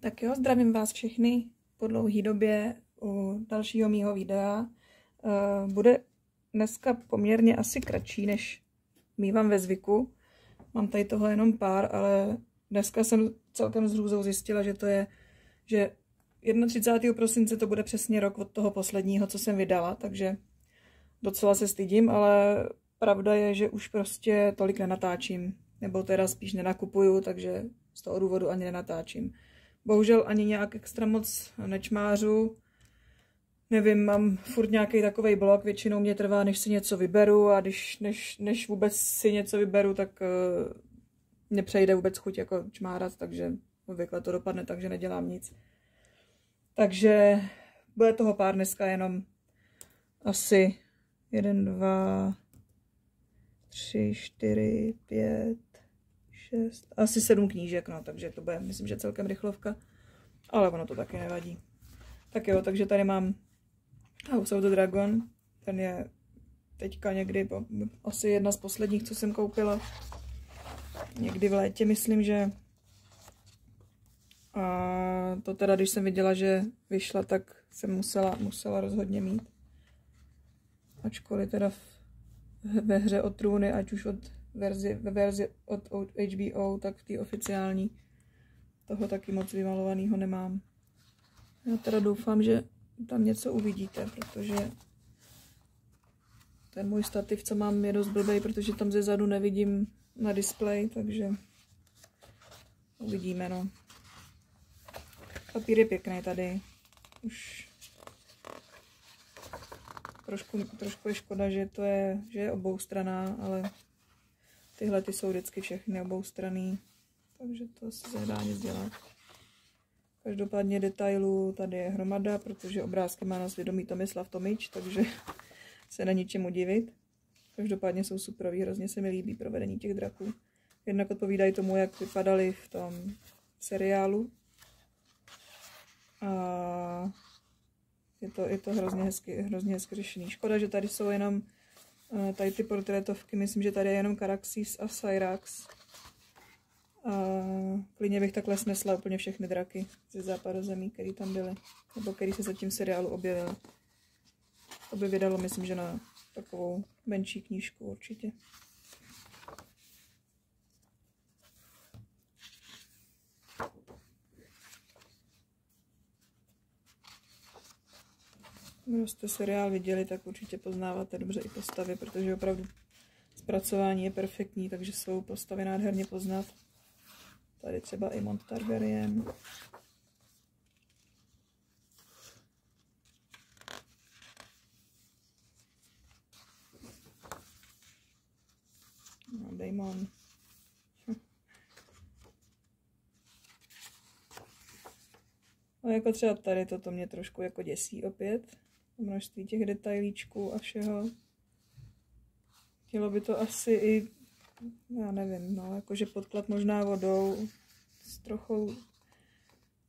Tak jo, zdravím vás všechny po dlouhé době u dalšího mýho videa. Bude dneska poměrně asi kratší, než mívám ve zvyku. Mám tady toho jenom pár, ale dneska jsem celkem s hrůzou zjistila, že 31. prosince to bude přesně rok od toho posledního, co jsem vydala, takže docela se stydím, ale pravda je, že už prostě tolik nenatáčím, nebo teda spíš nenakupuju, takže z toho důvodu ani nenatáčím. Bohužel ani nějak extra moc nečmářu. Nevím, mám furt nějaký takovej blok, většinou mě trvá, než si něco vyberu a než vůbec si něco vyberu, tak mě přejde vůbec chuť jako čmárat, takže obvykle to dopadne tak, že nedělám nic. Takže bude toho pár dneska jenom asi 1, 2, 3, 4, 5, 6, asi 7 knížek, no, takže to bude, myslím, že celkem rychlovka, ale ono to taky nevadí. Tak jo, takže tady mám House of the Dragon, ten je teďka někdy, asi jedna z posledních, co jsem koupila, někdy v létě, myslím, že. A to teda, když jsem viděla, že vyšla, tak jsem musela rozhodně mít. Ačkoliv teda ve hře o trůny, ať už ve verzi od HBO, tak v té oficiální toho taky moc vymalovaného nemám. Já teda doufám, že tam něco uvidíte, protože ten můj stativ, co mám, je dost blbej, protože tam ze zadu nevidím na displeji, takže uvidíme, no. Papír je pěkný tady. Už trošku je škoda, že je oboustranná, ale tyhle ty jsou vždycky všechny oboustranný, takže to se nedá nic dělat. Každopádně detailů tady je hromada, protože obrázky má na svědomí Tomislav Tomič, takže se není čemu divit. Každopádně jsou superový, hrozně se mi líbí provedení těch draků. Jednak odpovídají tomu, jak vypadali v tom seriálu. A je to hrozně hezky řešený. Škoda, že tady jsou jenom tady ty portrétovky, myslím, že tady je jenom Caraxes a Syrax. A klidně bych takhle snesla úplně všechny draky ze západozemí, které tam byly, nebo které se zatím v seriálu objevily. To by vydalo, myslím, že na takovou menší knížku určitě. Kdo jste seriál viděli, tak určitě poznáváte dobře i postavy, protože opravdu zpracování je perfektní, takže jsou postavy nádherně poznat. Tady třeba i Mont Targaryen. No, Daemon. No, jako třeba tady toto mě trošku jako děsí opět. Množství těch detailíčků a všeho. Chtělo by to asi i, já nevím, no, jakože podklad možná vodou s trochou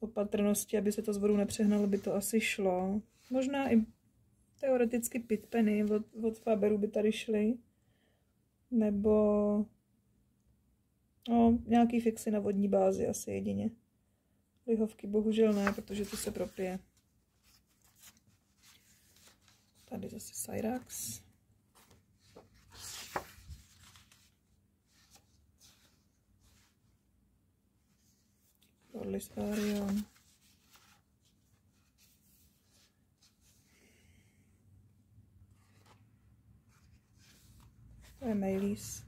opatrnosti, aby se to s vodou nepřehnalo, by to asi šlo. Možná i teoreticky pitpeny od Faberu by tady šly. Nebo no, nějaký fixy na vodní bázi asi jedině. Lihovky bohužel ne, protože to se propije. Tady zase Syrax. Corlys Velaryon. To je Maelys.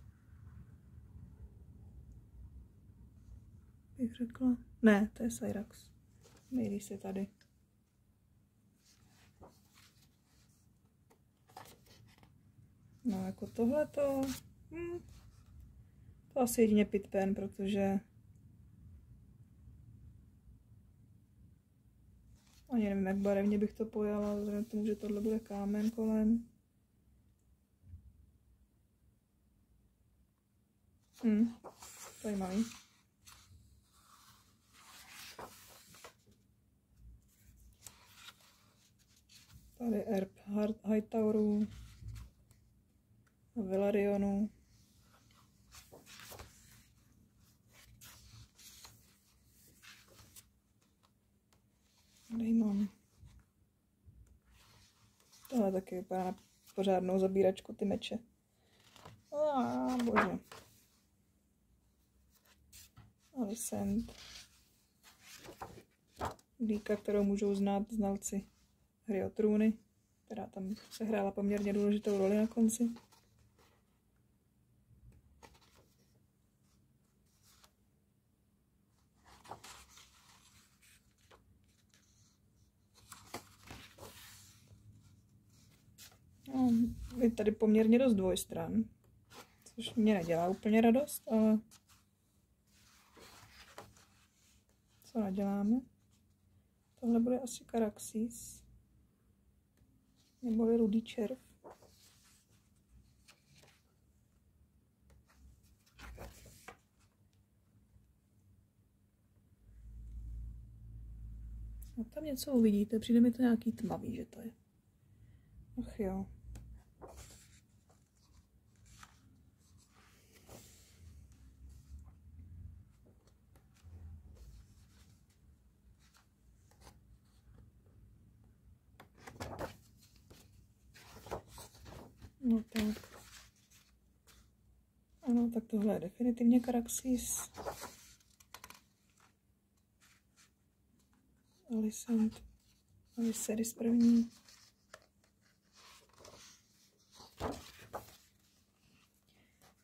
Bych řekla. Ne, to je Syrax. Maelys je tady. No jako tohleto. To asi jedině pitpen, protože ani nevím, jak barevně bych to pojala, vzhledem k tomu, že tohle bude kámen kolem. Zajímavý. Tady Erb Hightowerů a Velaryonu. taky vypadá na pořádnou zabíračku ty meče. Bože. Alicent. Dýka, kterou můžou znát znalci Hry o trůny, která tam se hrála poměrně důležitou roli na konci. No, je tady poměrně dost dvojstran, což mě nedělá úplně radost, ale co naděláme? Tohle bude asi Caraxes, neboli rudý červ. A tam něco uvidíte, přijde mi to nějaký tmavý, že to je. Ach jo. No tak. Ano, tak tohle je definitivně Caraxes. Alicent. Aliceris první.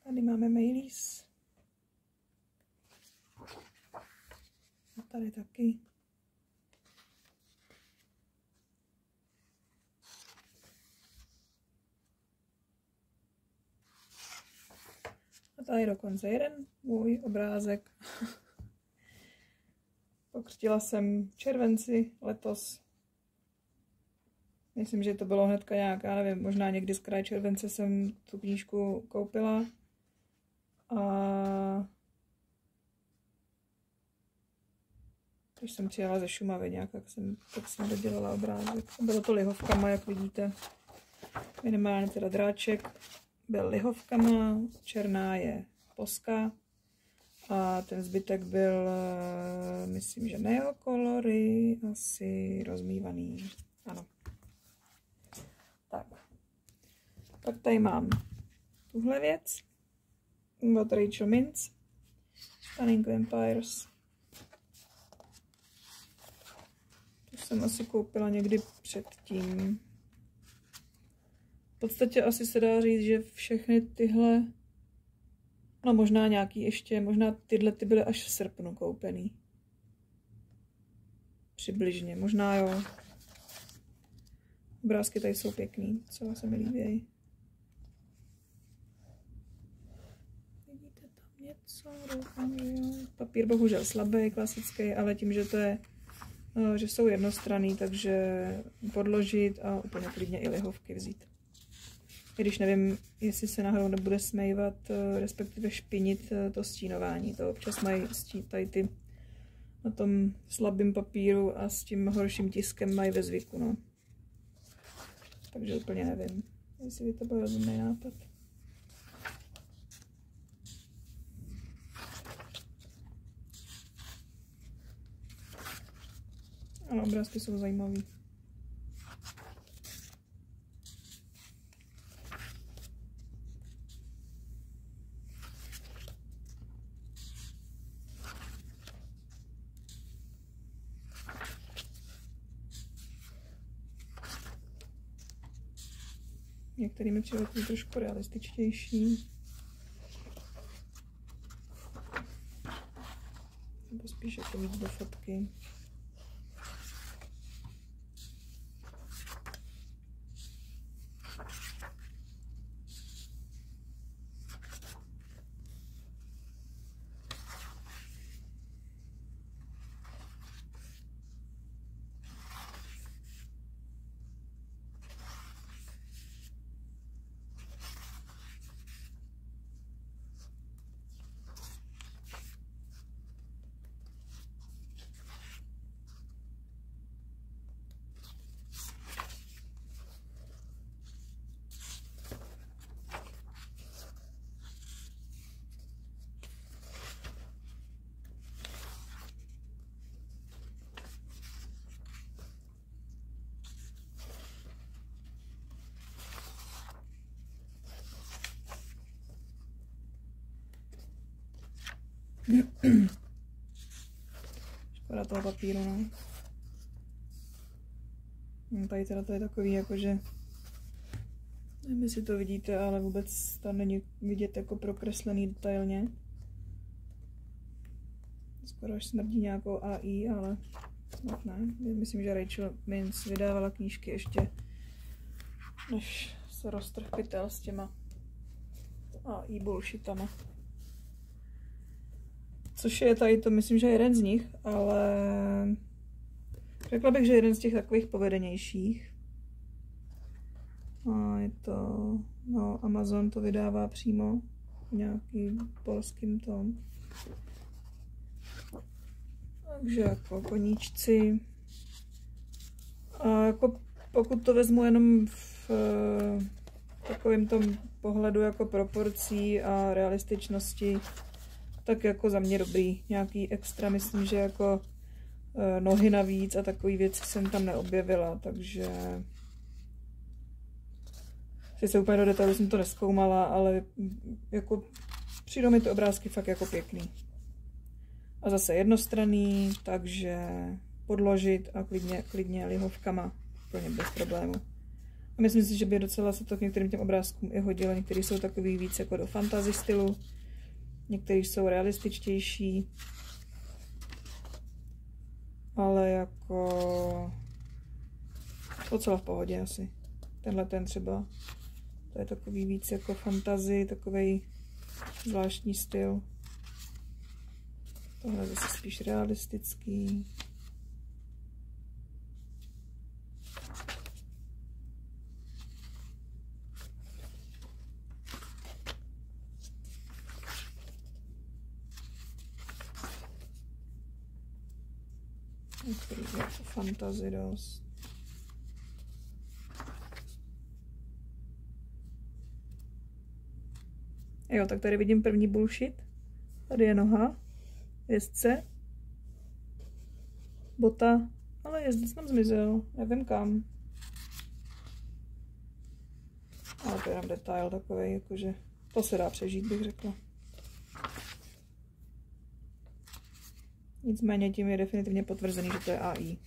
Tady máme Meleys. A tady taky. A tady dokonce jeden můj obrázek. Pokřtila jsem v červenci letos. Myslím, že to bylo hnedka nějak, já nevím, možná někdy z kraje července jsem tu knížku koupila. A když jsem přijela ze Šumavy nějak, tak jsem dodělala obrázek. Bylo to lihovkama, jak vidíte. Minimálně teda dráček byl lihovkama, černá je poska a ten zbytek byl, myslím, že neokolory, asi rozmývaný. Ano. Tak. Pak tady mám tuhle věc od Rachel Mintz, Stunning Vampires. Tu jsem asi koupila někdy předtím. V podstatě asi se dá říct, že všechny tyhle, no možná nějaký ještě, možná tyhle ty byly až v srpnu koupený. Přibližně, možná jo. Obrázky tady jsou pěkný, co se mi líbí. Vidíte tam něco? Doufám, že jo. Papír bohužel slabý, klasický, ale tím, že to je, že jsou jednostranný, takže podložit a úplně klidně i lihovky vzít. I když nevím, jestli se náhodou nebude smejvat, respektive špinit to stínování. To občas mají tady ty na tom slabým papíru a s tím horším tiskem mají ve zvyku, no. Takže úplně nevím, jestli by to byl rozumný nápad. Ano, obrázky jsou zajímavý. Některý mi přijdou trošku realističtější. Nebo spíš jako víc do fotky. Škoda toho papíru, no. Tady teda to je takový, jakože, nevím, jestli to vidíte, ale vůbec tam není vidět jako prokreslený detailně. Skoro až smrdí nějakou AI, ale snad ne. Myslím, že Rachel Mintz vydávala knížky ještě, než se roztrh pytel s těma AI bullshitama. Což je tady to, myslím, že jeden z nich, ale řekla bych, že jeden z těch takových povedenějších. A je to, no, Amazon to vydává přímo v nějakým polským tom. Takže jako koníčci. A jako pokud to vezmu jenom v takovém tom pohledu jako proporcí a realističnosti, tak jako za mě dobrý. Nějaký extra, myslím, že jako nohy navíc a takový věci jsem tam neobjevila, takže sice úplně do detailu jsem to nezkoumala, ale jako přijdou mi ty obrázky fakt jako pěkný. A zase jednostranný, takže podložit a klidně lihovkama úplně bez problému. A myslím si, že by docela se to k některým těm obrázkům i hodilo. Některý jsou takový víc jako do fantasy stylu, některý jsou realističtější, ale jako docela v pohodě asi. Tenhle ten třeba, to je takový víc jako fantasy, takovej zvláštní styl. Tohle je zase spíš realistický. Některý je jako fantasy dost. Jo, tak tady vidím první bullshit. Tady je noha jezdce, bota, ale jezdec nám zmizel, nevím kam. Ale to je jenom detail takovej, jakože to se dá přežít, bych řekla. Nicméně tím je definitivně potvrzený, že to je AI.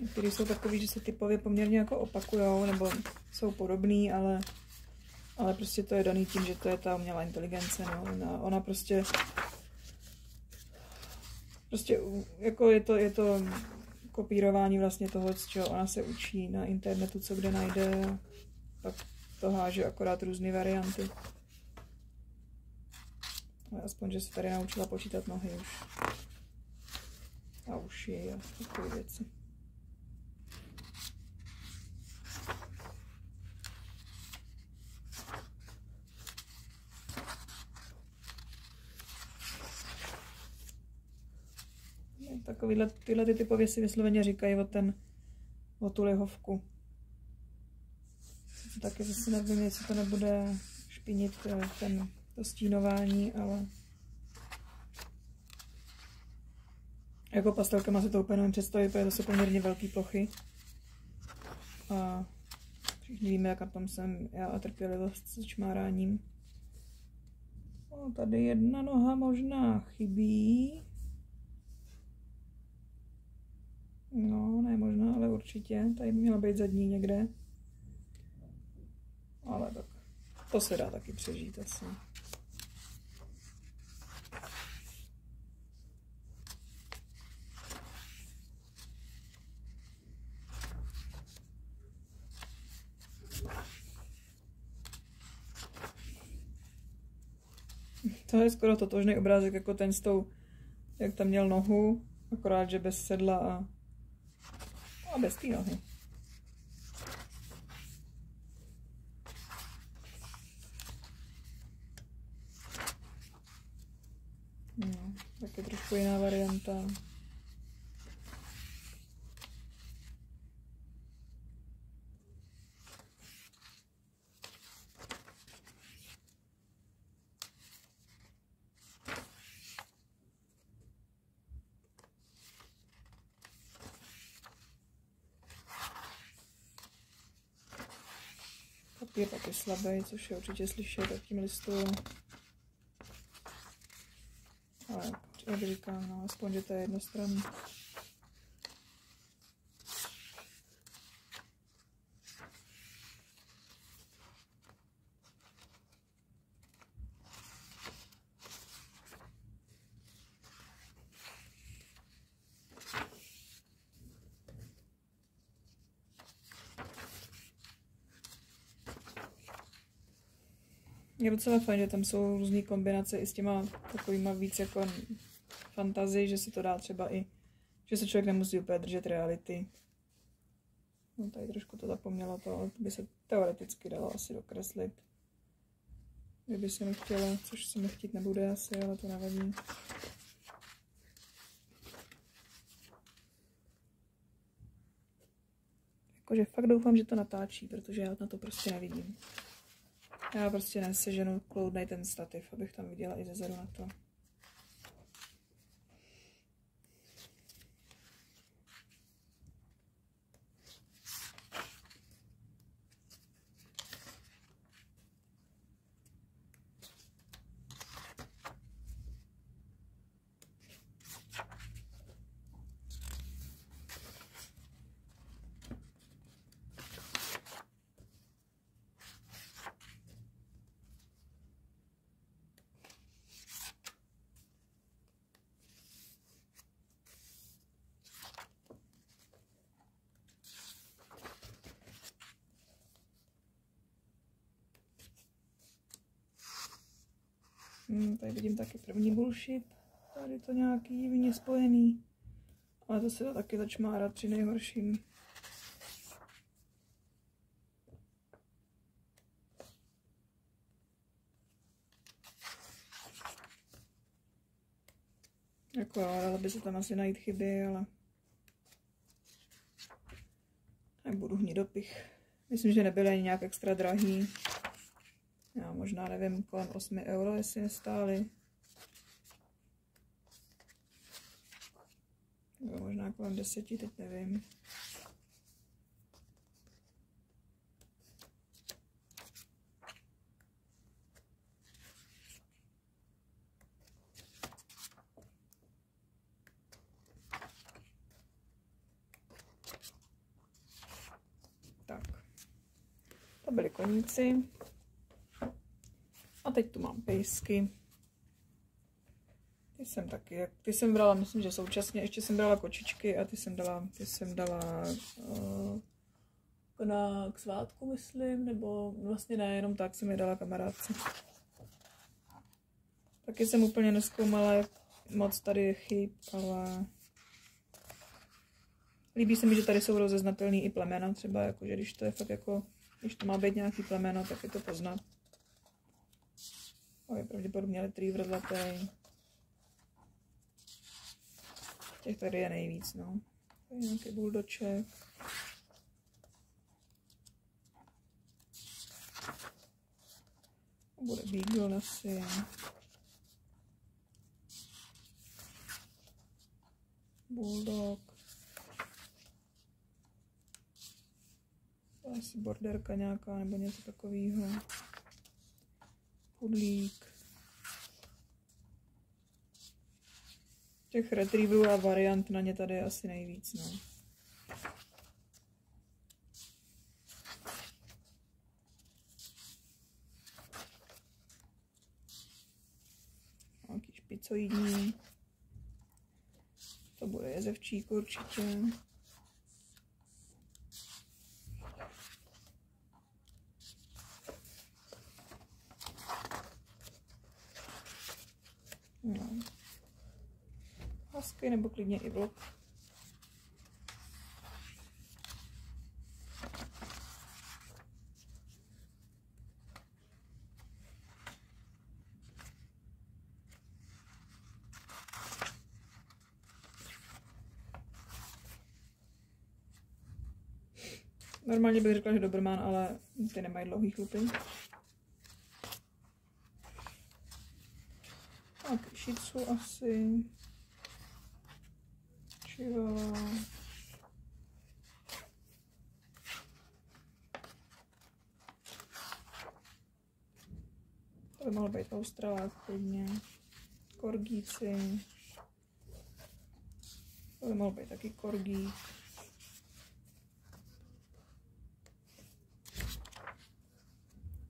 Některý jsou takový, že se typově poměrně jako opakujou, nebo jsou podobný, ale prostě to je daný tím, že to je ta umělá inteligence, no. Ona prostě jako je to kopírování vlastně toho, z čeho ona se učí na internetu, co kde najde, pak to háže akorát různé varianty. Ale aspoň, že se tady naučila počítat nohy už. A uši a takové věci. Tyhle ty typově si vysloveně říkají o tu lihovku. Taky zase nevím, jestli to nebude špinit to stínování, ale jako pastelkama se to úplně nevím představit, protože to jsou poměrně velké plochy. A všichni víme, jak na tom jsem já a trpělivost s čmáráním. Tady jedna noha možná chybí. No, ne možná, ale určitě. Tady by měla být zadní někde. Ale tak to se dá taky přežít asi. To je skoro totožný obrázek jako ten s tou, jak tam měl nohu, akorát, že bez sedla a bez té nohy. No, tak je trošku jiná varianta. Papír taky slabý, což je určitě slyšet, jak tím listuju. Ale jak říkám, no, aspoň, že to je jednostranný. Je docela fajn, že tam jsou různé kombinace i s těma takovýma víc jako fantazii, že se to dá třeba i, že se člověk nemusí úplně držet reality. No tady trošku to zapomnělo to, ale to by se teoreticky dalo asi dokreslit. Kdyby se mi chtělo, což se mi chtít nebude asi, ale to nevadí. Jakože fakt doufám, že to natáčí, protože já na to prostě nevidím. Já prostě neseženu kloudnej ten stativ, abych tam viděla i zezadu na to. Tady vidím taky první bullshit. Tady to nějaký divně spojený. Ale to se dá taky začmárat při nejhorším. Jako dalo by se tam asi najít chyby, ale nebudu hnidopich. Myslím, že nebyly ani nějak extra drahý. Já možná nevím, kolem 8 euro, jestli nestály. Nebo možná kolem 10, teď nevím. Tak, to byly koníci. A teď tu mám pejsky. Ty jsem brala, myslím, že současně, ještě jsem brala kočičky a ty jsem dala k svátku, myslím, nebo vlastně ne, jenom tak jsem je dala kamarádce. Taky jsem úplně nezkoumala, jak moc tady je chyb, ale líbí se mi, že tady jsou rozeznatelný i plemena třeba, jakože když to je fakt jako, když to má být nějaký plemeno, tak je to poznat. Je pravděpodobně retriever zlatý. Těch tady je nejvíc, no. Tady je nějaký buldoček. Bude beagle asi. Bulldog. To je asi borderka nějaká nebo něco takového. Pudlík. Těch retrieverů a variant na ně tady je asi nejvíc, no. Nějaký špicoidní. To bude jezevčík určitě. No. Husky nebo klidně i vlk. Normálně bych řekla, že Doberman, ale ty nemají dlouhý chlupy. Tak, Shih Tzu asi. Chihuahua. by mohl být Australák klidně. Korgíci. To by mohl být taky korgík.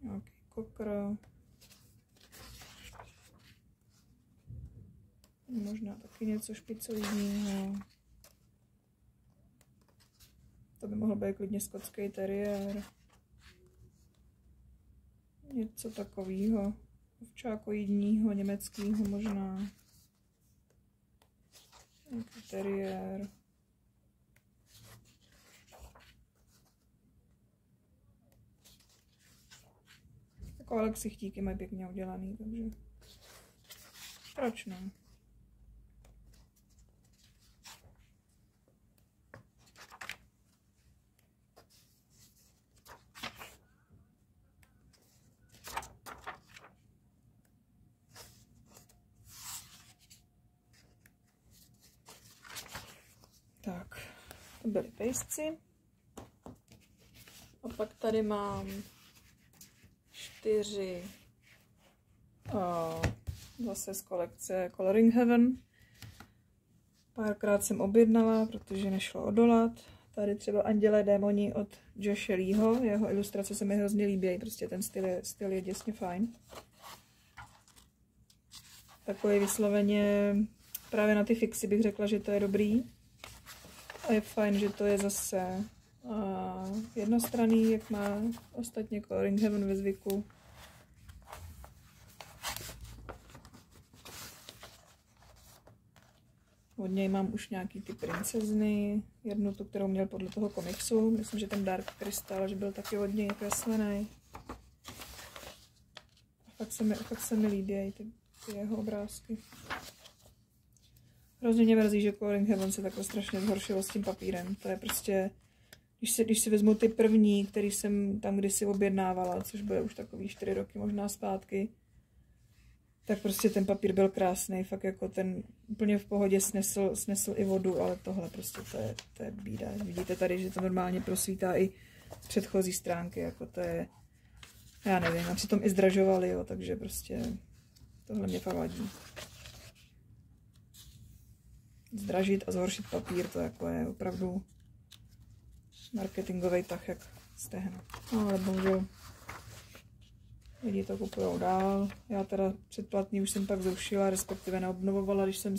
Nějaký kokr. Možná taky něco špicoidního. To by mohl být klidně skotský teriér. Něco takového. Ovčákoidního, německého možná. Nějaký teriér. Takové ksichtíky mají pěkně udělaný, takže proč ne? Tak, to byly pejsci. A pak tady mám 4 zase z kolekce Coloring Heaven. Párkrát jsem objednala, protože nešlo odolat. Tady třeba Andělé démoni od Joshe Leeho. Jeho ilustrace se mi hrozně líbí, prostě ten styl je děsně fajn. Takový vysloveně právě na ty fixy bych řekla, že to je dobrý. A je fajn, že to je zase jednostranný, jak má ostatně Coloring Heaven ve zvyku. Od něj mám už nějaký ty princezny, jednu tu, kterou měl podle toho komiksu, myslím, že ten Dark Crystal, že byl taky hodně kreslený. Fakt se mi líbí ty jeho obrázky. Hrozně mě mrzí, že Coloring Heaven se takhle strašně zhoršilo s tím papírem. To je prostě, když si vezmu ty první, který jsem tam kdysi objednávala, což bude už takový 4 roky možná zpátky, tak prostě ten papír byl krásný, fakt jako ten úplně v pohodě snesl i vodu, ale tohle prostě to je bída. Vidíte tady, že to normálně prosvítá i z předchozí stránky, jako to je, já nevím, a přitom i zdražovali, jo, takže prostě tohle mě fakt vadí. Zdražit a zhoršit papír, to jako je opravdu marketingový tah jak stehna. No, ale bohužel lidi to kupujou dál. Já teda předplatný už jsem pak zrušila, respektive neobnovovala, když jsem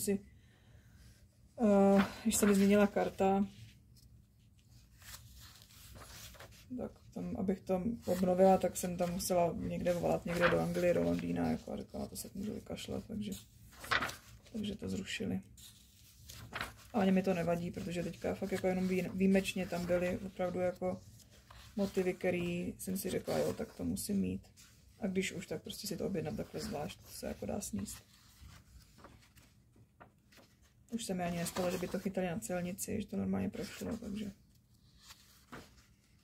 mi změnila karta. Tak tam, abych to obnovila, tak jsem tam musela někde volat, někde do Anglie, do Londýna, jako a řekla, to se můžu vykašlat, takže to zrušili. A ani mi to nevadí, protože teďka fakt jako jenom výjimečně tam byly opravdu jako motivy, který jsem si řekla, jo, tak to musím mít. A když už, tak prostě si to objednat takhle zvlášť, to se jako dá sníst. Už se mi ani nestalo, že by to chytali na celnici, že to normálně prošlo, takže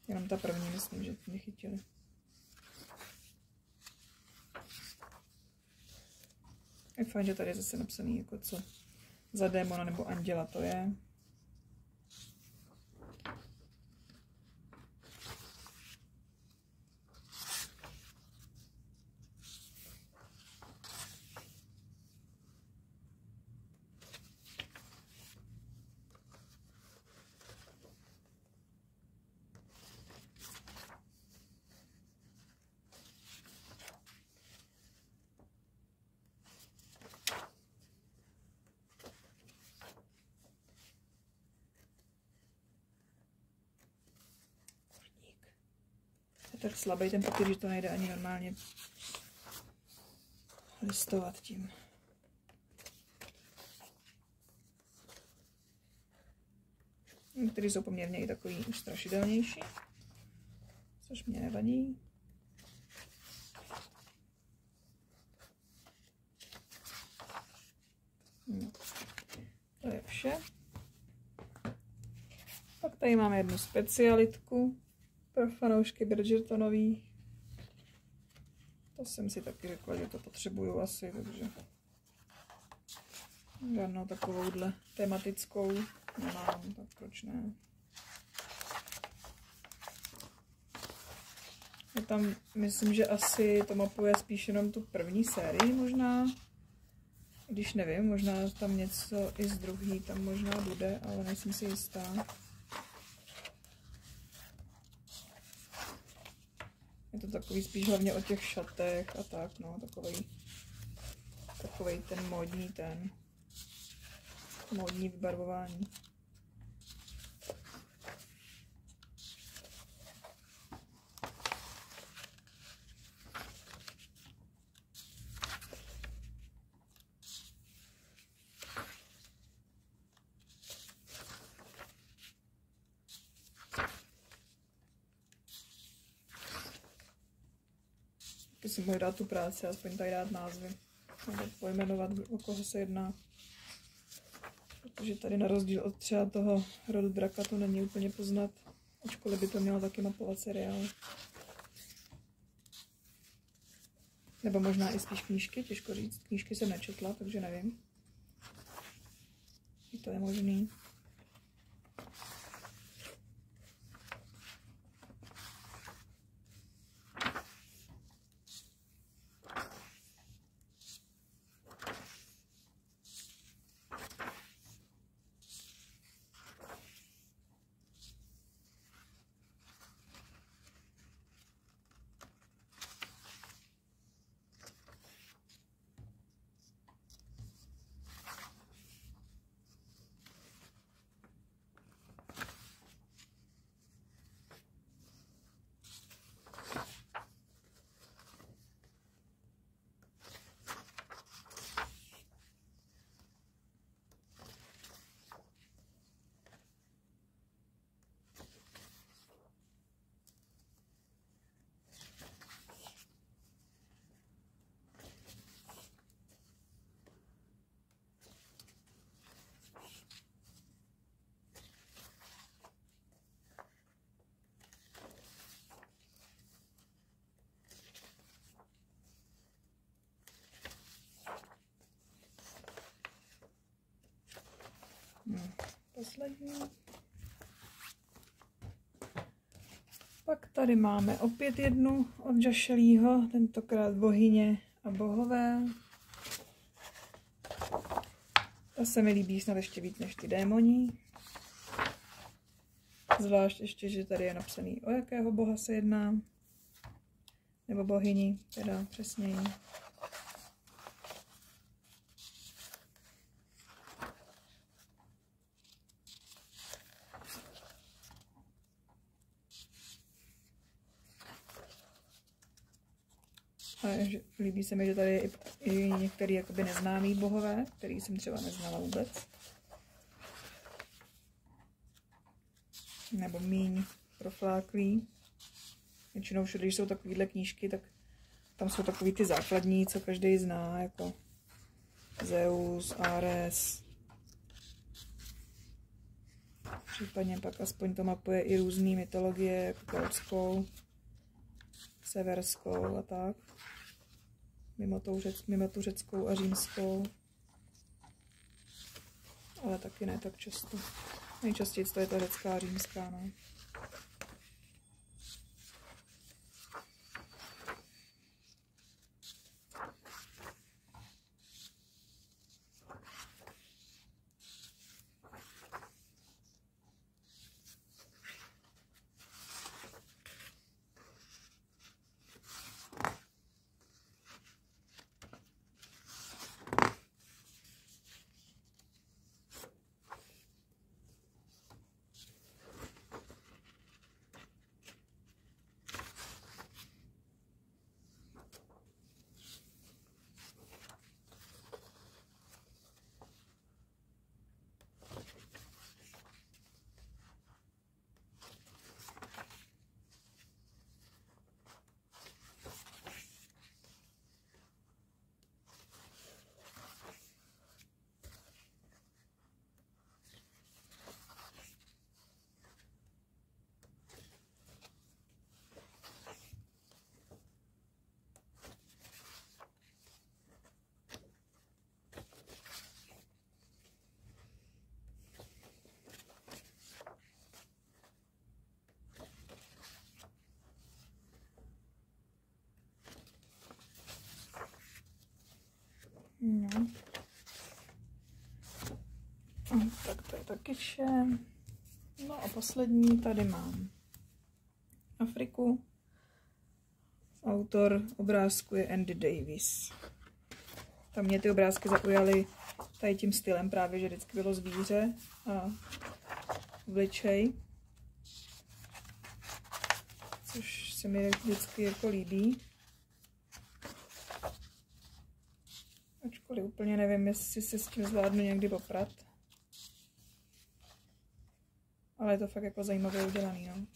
jenom ta první, myslím, že mě chytili. Je fajn, že tady je zase napsaný, jako co za démona nebo anděla to je. Tak slabý ten papír, že to nejde ani normálně listovat tím. Některý jsou poměrně i takový už strašidelnější, což mě nevadí. No, to je vše. Pak tady máme jednu specialitku pro fanoušky Bridgertonový. To jsem si taky řekla, že to potřebuju asi, takže žádnou takovouhle tematickou nemám, tak proč ne. Je tam, myslím, že asi to mapuje spíš jenom tu první sérii možná. Když nevím, možná tam něco i z druhý tam možná bude, ale nejsem si jistá. Je to takový spíš hlavně o těch šatech a tak, no, takovej ten módní vybarvování. Taky si mohli dát tu práci, aspoň tady dát názvy, nebo pojmenovat, o koho se jedná. Protože tady na rozdíl od třeba toho rodu draka to není úplně poznat, ačkoliv by to mělo taky mapovat seriál. Nebo možná i spíš knížky, těžko říct. Knížky jsem nečetla, takže nevím. I to je možný. Poslední. Pak tady máme opět jednu od Joshua, tentokrát Bohyně a bohové. Ta se mi líbí snad ještě víc než ty démoni. Zvlášť ještě, že tady je napsaný, o jakého boha se jedná. Nebo bohyni, teda přesněji. A líbí se mi, že tady je i některý jakoby neznámý bohové, který jsem třeba neznala vůbec. Nebo míň profláklý. Většinou všude, když jsou takovýhle knížky, tak tam jsou takový ty základní, co každý zná, jako Zeus, Ares. Případně pak aspoň to mapuje i různý mytologie, jako keltskou, severskou a tak. Mimo tu řeckou a římskou. Ale taky ne tak často. Nejčastěji to je ta řecká a římská, no. taky vše. No a poslední tady mám Afriku. Autor obrázku je Andy Davis. Tam mě ty obrázky zaujaly tady tím stylem právě, že vždycky bylo zvíře a obličej. Což se mi vždycky jako líbí. Ačkoliv úplně nevím, jestli se s tím zvládnu někdy poprat. Ale je to fakt jako zajímavě udělaný, no.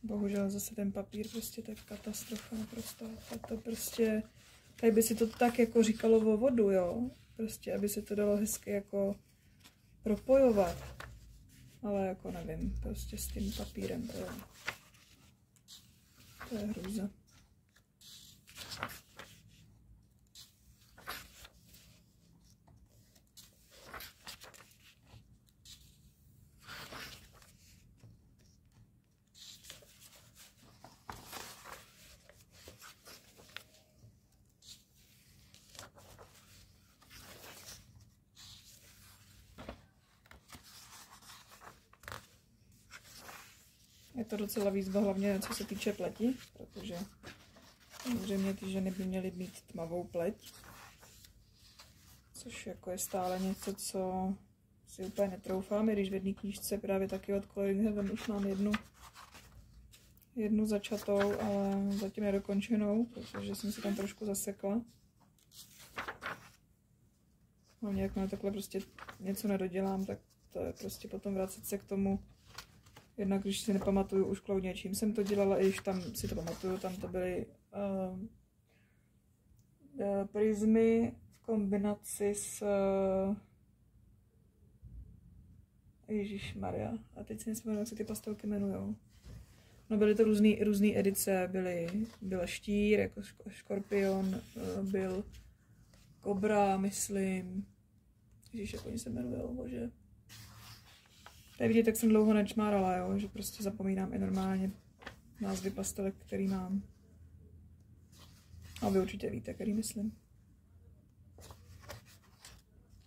Bohužel zase ten papír, prostě to je katastrofa naprosto. To prostě, tady by si to tak jako říkalo o vodu, jo. Prostě, aby se to dalo hezky jako propojovat. Ale jako nevím, prostě s tím papírem to je hrůza. Je to docela výzva, hlavně co se týče pleti, protože samozřejmě ty ženy by měly mít tmavou pleť, což jako je stále něco, co si úplně netroufám, i když v jedné knížce právě taky od Coloring Heaven už mám jednu začatou, ale zatím nedokončenou, protože jsem si tam trošku zasekla. Hlavně jakmile takhle prostě něco nedodělám, tak to je prostě potom vracet se k tomu. Jednak když si nepamatuju už kloudně, čím jsem to dělala, i když tam si to pamatuju, tam to byly prismy v kombinaci s Ježišmarja. A teď si nespomínám, jak se ty pastelky jmenujou. No byly to různé edice, byl štír, jako škorpion, byl kobra, myslím. Ježiš, jak oni se jmenujou, bože. Tady vidíte, jak jsem dlouho nečmárala, jo? Že prostě zapomínám i normálně názvy pastelek, který mám. A vy určitě víte, který myslím.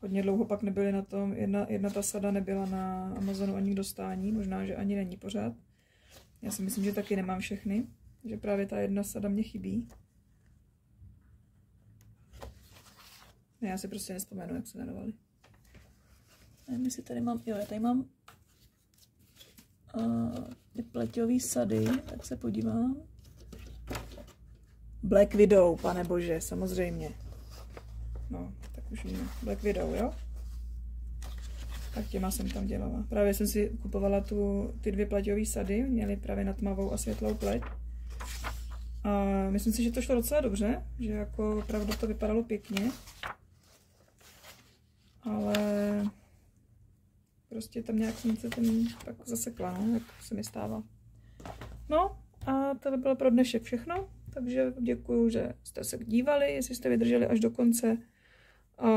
Hodně dlouho pak nebyly na tom, jedna ta sada nebyla na Amazonu ani k dostání, možná, že ani není pořád. Já si myslím, že taky nemám všechny, že právě ta jedna sada mě chybí. Ne, já si prostě nespomenu, jak se jmenovaly. Nevím, jestli tady mám, jo, já tady mám ty pleťové sady, tak se podívám. Black Widow, pane bože, samozřejmě. No, tak už víme. Black Widow, jo? Tak těma jsem tam dělala. Právě jsem si kupovala ty dvě pleťové sady, měly právě na tmavou a světlou pleť. A myslím si, že to šlo docela dobře, že jako opravdu to vypadalo pěkně. Ale prostě tam nějak jsem se tím tak zasekla, no, jak se mi stává. No a to by bylo pro dnešek všechno, takže děkuju, že jste se dívali, jestli jste vydrželi až do konce. A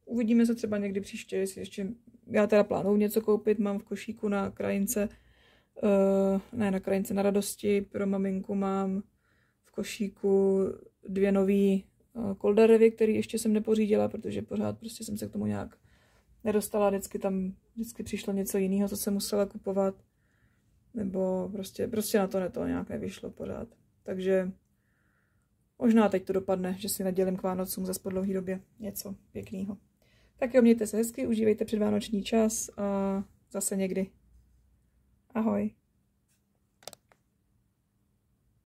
uvidíme se třeba někdy příště, jestli ještě, já teda plánuju něco koupit, mám v košíku na krajince, na radosti, pro maminku mám v košíku 2 nový koldarevy, který ještě jsem nepořídila, protože pořád prostě jsem se k tomu nějak nedostala, vždycky přišlo něco jiného, co jsem musela kupovat, nebo prostě na to nějak nevyšlo pořád. Takže možná teď to dopadne, že si nadělím k Vánocům zase po dlouhé době něco pěkného. Tak jo, mějte se hezky, užívejte předvánoční čas a zase někdy. Ahoj.